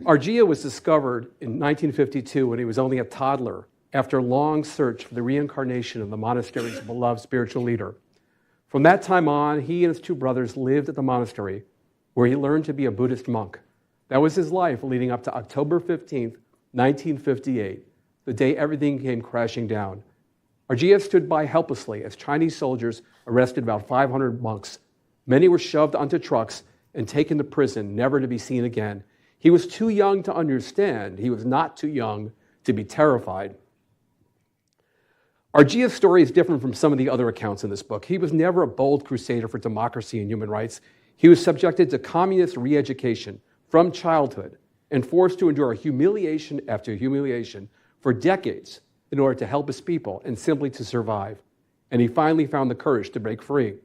Arjia was discovered in 1952 when he was only a toddler after a long search for the reincarnation of the monastery's beloved spiritual leader. From that time on, he and his two brothers lived at the monastery where he learned to be a Buddhist monk. That was his life leading up to October 15th, 1958, the day everything came crashing down. Arjia stood by helplessly as Chinese soldiers arrested about 500 monks. Many were shoved onto trucks and taken to prison, never to be seen again. He was too young to understand. He was not too young to be terrified. Arjia's story is different from some of the other accounts in this book. He was never a bold crusader for democracy and human rights. He was subjected to communist re-education from childhood and forced to endure humiliation after humiliation for decades in order to help his people and simply to survive. And he finally found the courage to break free.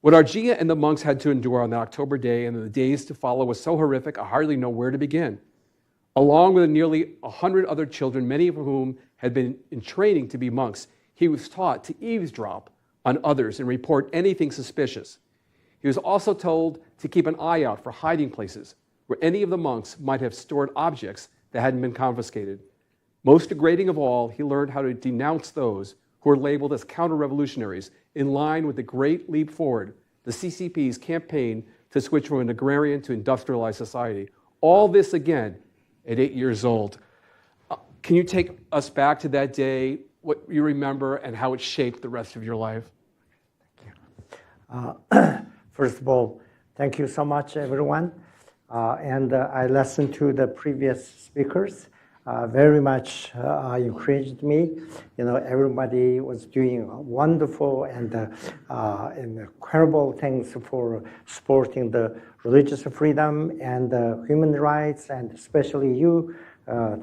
What Arjia and the monks had to endure on that October day and the days to follow was so horrific, I hardly know where to begin. Along with nearly 100 other children, many of whom had been in training to be monks, he was taught to eavesdrop on others and report anything suspicious. He was also told to keep an eye out for hiding places where any of the monks might have stored objects that hadn't been confiscated. Most degrading of all, he learned how to denounce those who were labeled as counter-revolutionaries in line with the Great Leap Forward, the CCP's campaign to switch from an agrarian to industrialized society. All this, again, at 8 years old. Can you take us back to that day, what you remember, and how it shaped the rest of your life? Thank you. First of all, thank you so much, everyone. I listened to the previous speakers. Very much encouraged me. You know, everybody was doing wonderful and incredible things for supporting the religious freedom and human rights, and especially you.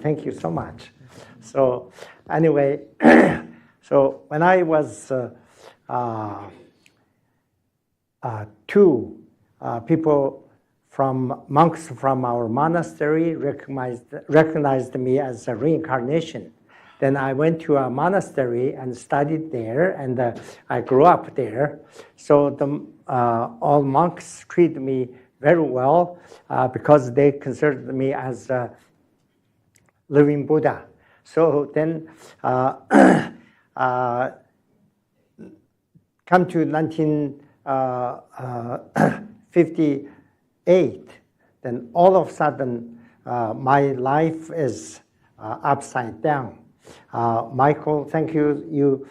Thank you so much. So anyway, so when I was monks from our monastery recognized me as a reincarnation. Then I went to a monastery and studied there, and I grew up there. So all monks treated me very well because they considered me as a living Buddha. So then come to 1958, then all of a sudden my life is upside down. Michael, thank you. You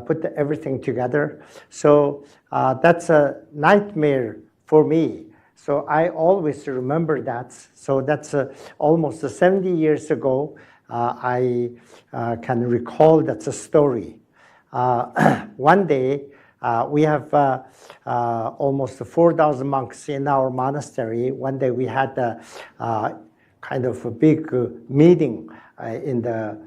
put everything together. So that's a nightmare for me. So I always remember that. So that's almost 70 years ago. I can recall that's a story. One day, we have almost 4,000 monks in our monastery. One day we had a kind of a big meeting in the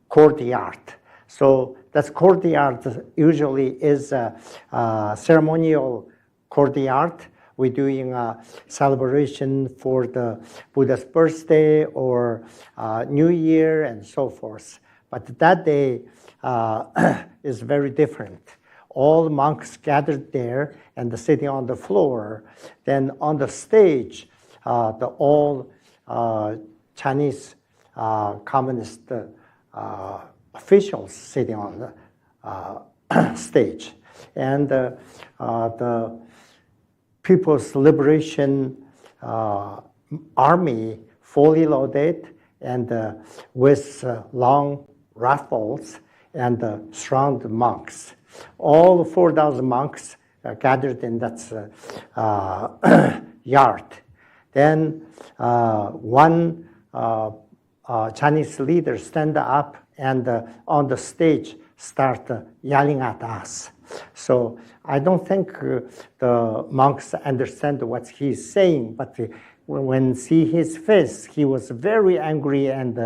courtyard. So that courtyard usually is a ceremonial courtyard. We're doing a celebration for the Buddha's birthday or New Year and so forth. But that day is very different. All monks gathered there and sitting on the floor. Then on the stage, all Chinese communist officials sitting on the stage. And the People's Liberation Army, fully loaded and with long rifles, and surround monks. All 4,000 monks gathered in that yard. Then one Chinese leader stand up and on the stage start yelling at us. So I don't think the monks understand what he's saying, but when see his face, he was very angry and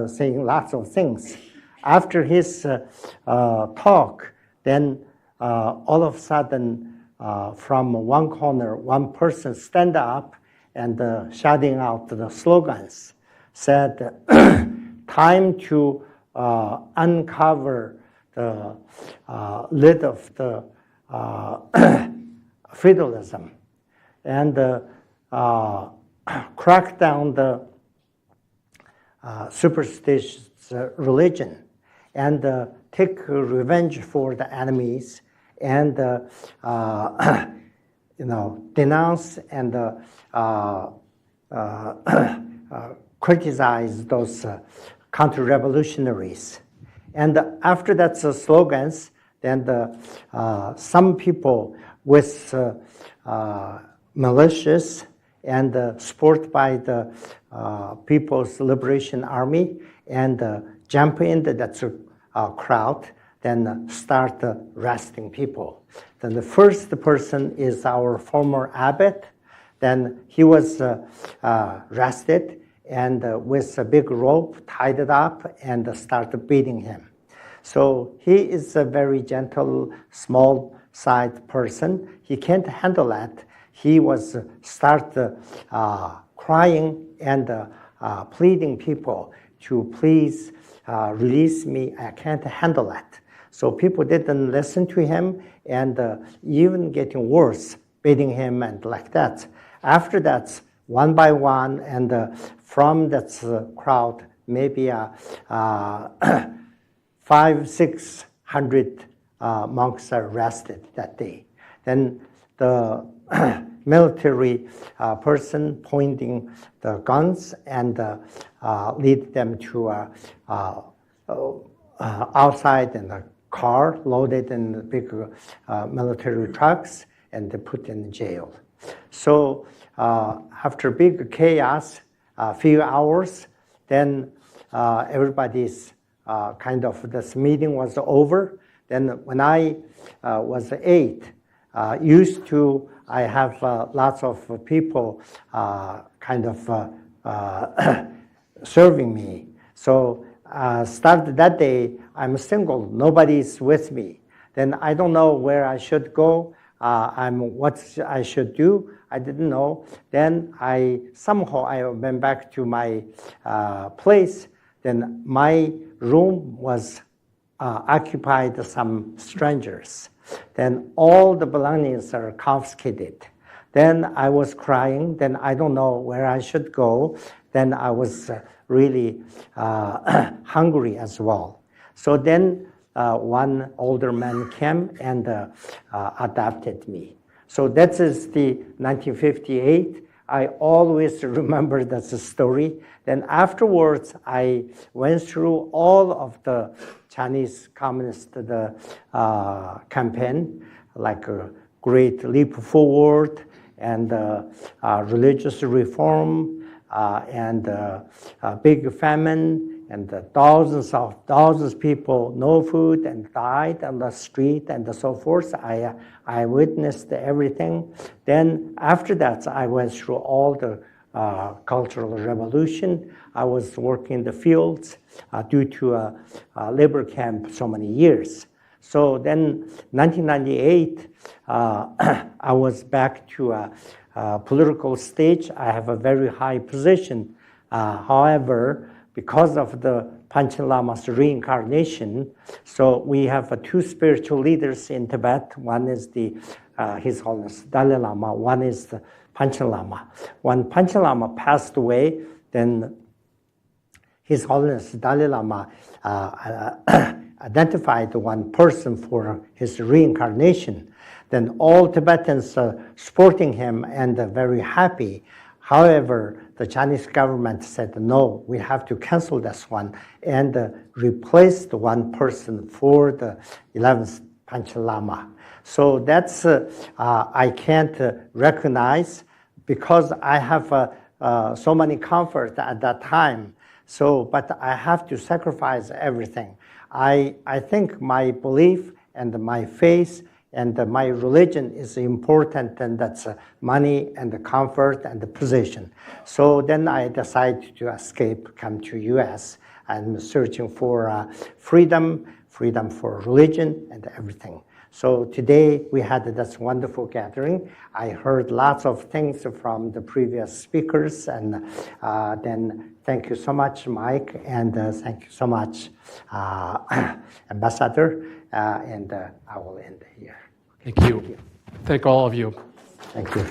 saying lots of things. After his talk, then all of a sudden, from one corner, one person stand up and shouting out the slogans, said, time to uncover the lid of the feudalism. And crack down the superstitious religion and take revenge for the enemies and denounce and criticize those counter-revolutionaries. And after that slogans, then some people with militias and support by the People's Liberation Army and jump in that crowd, then start arresting people. Then the first person is our former abbot. Then he was arrested and with a big rope tied it up and started beating him. So he is a very gentle, small-sized person. He can't handle that. He was start crying and pleading people to please release me. I can't handle that. So people didn't listen to him and even getting worse, beating him and like that. After that, one by one, and from that crowd, maybe 500-600 monks are arrested that day. Then the military person pointing the guns and lead them to outside in a car loaded in big military trucks and they put in jail. So after big chaos, a few hours, then everybody's kind of this meeting was over. Then when I was 8, used to I have lots of people kind of serving me. So started that day, I'm single, nobody's with me. Then I don't know where I should go, what I should do, I didn't know. Then somehow I went back to my place. Then my room was occupied by some strangers. Then all the belongings are confiscated. Then I was crying. Then I don't know where I should go. Then I was really hungry as well. So then one older man came and adopted me. So that is the 1958. I always remember that story. Then afterwards, I went through all of the Chinese Communist campaign, like a Great Leap Forward and religious reform and big famine and thousands of people, no food and died on the street and so forth. I witnessed everything. Then after that, I went through all the Cultural Revolution. I was working in the fields due to a labor camp so many years. So then 1998, I was back to a political stage. I have a very high position. However, because of the Panchen Lama's reincarnation, so we have two spiritual leaders in Tibet. One is His Holiness Dalai Lama. One is the Panchen Lama. When Panchen Lama passed away, then His Holiness Dalai Lama identified one person for his reincarnation. Then all Tibetans are supporting him and very happy. However, the Chinese government said, no, we have to cancel this one and replace the one person for the 11th Panchen Lama. So that's, I can't recognize because I have so many comfort at that time. So, but I have to sacrifice everything. I think my belief and my faith and my religion is important, and that's money and the comfort and the position. So then I decided to escape, come to US. I'm searching for freedom for religion and everything. So today we had this wonderful gathering. I heard lots of things from the previous speakers, and then thank you so much, Mike, and thank you so much, Ambassador, and I will end here. Thank you. Thank all of you. Thank you.